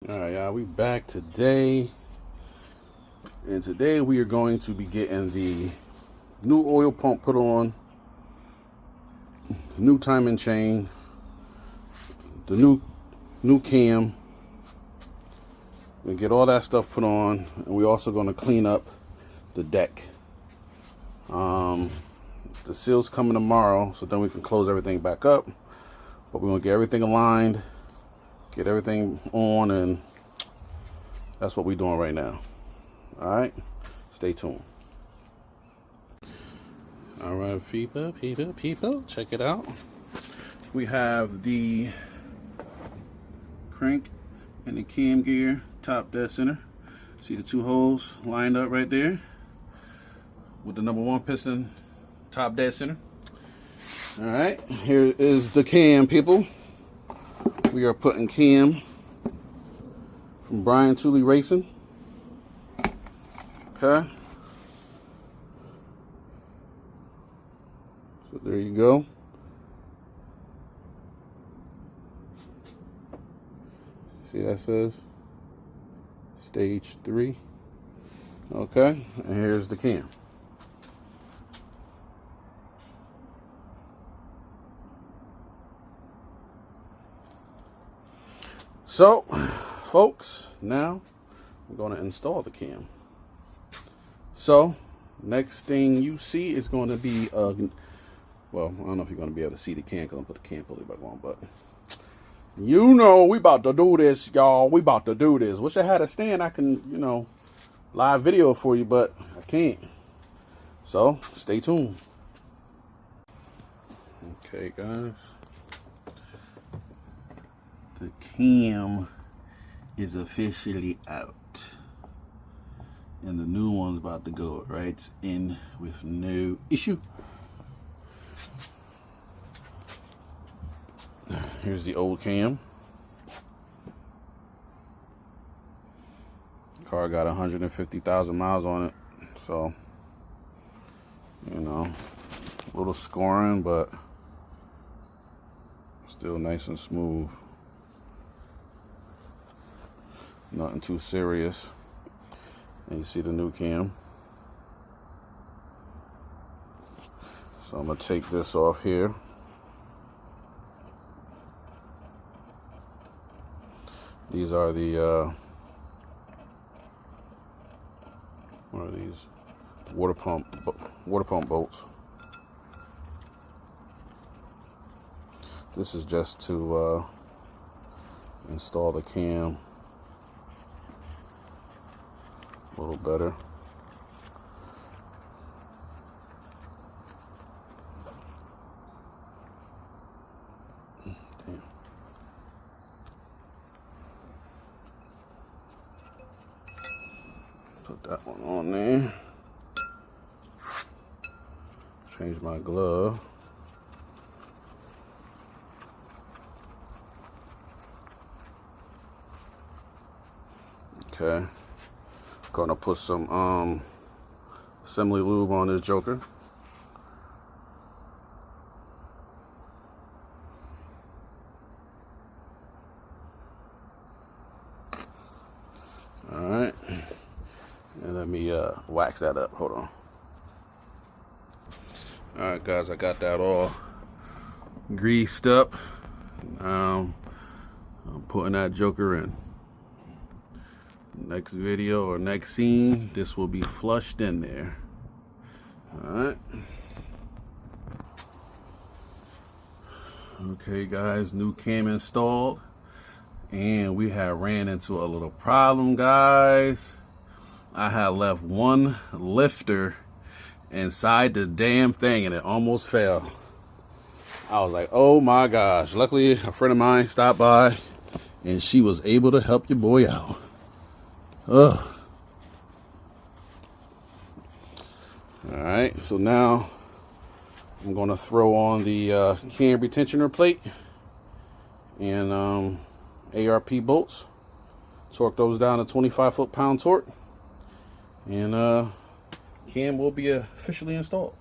All right, y'all, we back today, and today we are going to be getting the new oil pump put on, new timing chain, the new cam. We get all that stuff put on, and we're also going to clean up the deck. The seal's coming tomorrow, so then we can close everything back up. But we're going to get everything aligned, get everything on, and that's what we're doing right now. All right, stay tuned. All right, people, check it out. We have the crank and the cam gear top dead center. See the two holes lined up right there with the number one piston top dead center. All right, here is the cam, people. We are putting cam from Brian Tooley Racing. Okay. So there you go. See that says stage 3. Okay, and here's the cam. So, folks, now I'm going to install the cam. So, next thing you see is going to be, well, I don't know if you're going to be able to see the cam because I'm put the cam pulley back on, but you know we about to do this, y'all. We about to do this. Wish I had a stand I can, live video for you, but I can't. So, stay tuned. Okay, guys. The cam is officially out. And the new one's about to go right in with no issue. Here's the old cam. Car got 150,000 miles on it. So, a little scoring, but still nice and smooth. Nothing too serious. And you see the new cam. So I'm going to take this off here. These are the, what are these? Water pump bolts. This is just to install the cam a little better. Damn. Put that one on there. Change my glove. Okay. Gonna put some assembly lube on this joker. All right, and let me wax that up. Hold on. All right, guys, I got that all greased up. I'm putting that joker in. Next video or next scene, this will be flushed in there. All right. Okay, guys, new cam installed, and we have ran into a little problem, guys. I had left one lifter inside the damn thing, and it almost fell. I was like, oh my gosh. Luckily, a friend of mine stopped by, and she was able to help your boy out. Ugh. All right, so now I'm going to throw on the cam retentioner plate and ARP bolts. Torque those down to 25 foot-pound torque, and cam will be officially installed.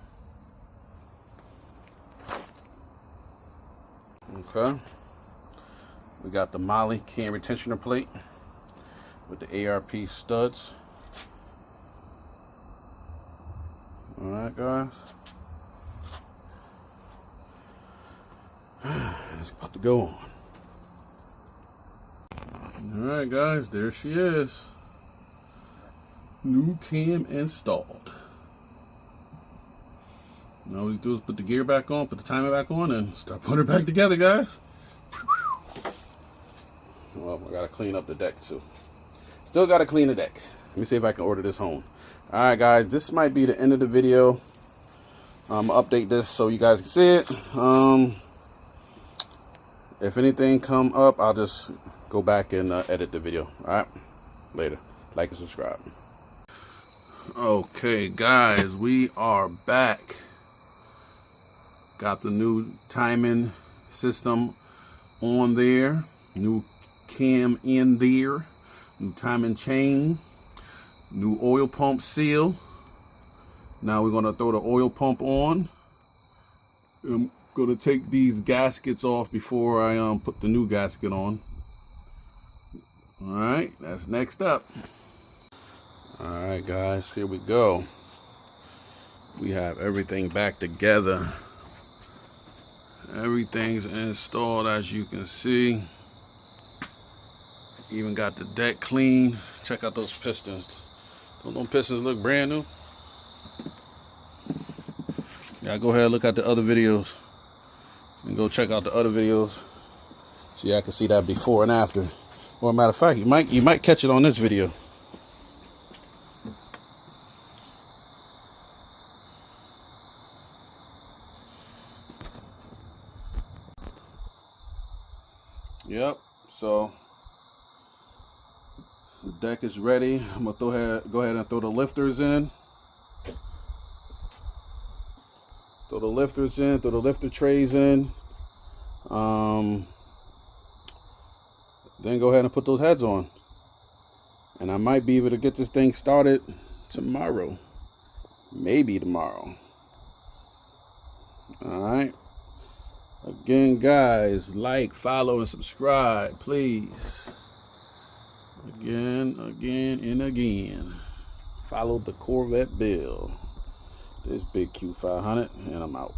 Okay, we got the Molly cam retentioner plate. with the ARP studs. Alright guys. It's about to go on. Alright guys, there she is. New cam installed. Now all we do is put the gear back on, put the timer back on, and start putting it back together, guys. Well, I gotta clean up the deck too. Still gotta clean the deck. Let me see if I can order this home. Alright guys, this might be the end of the video. I'm gonna update this so you guys can see it. If anything come up, I'll just go back and edit the video. Alright, later. Like and subscribe. Okay guys, we are back. Got the new timing system on there. New cam in there. New timing chain. New oil pump seal. Now we're gonna throw the oil pump on. I'm gonna take these gaskets off before I put the new gasket on. Alright, that's next up. Alright guys, here we go. We have everything back together. Everything's installed, as you can see. Even got the deck clean. Check out those pistons. Don't those pistons look brand new? Yeah, go ahead and look at the other videos. And go check out the other videos so y'all can see that before and after. Or matter of fact, you might catch it on this video. Yep, so the deck is ready. I'm gonna go ahead and throw the lifters in. Throw the lifters in, throw the lifter trays in. Then go ahead and put those heads on. And I might be able to get this thing started tomorrow. Maybe tomorrow. Alright. Again, guys, like, follow, and subscribe, please. Again, and again. Follow the Corvette Bill. This big Q500, and I'm out.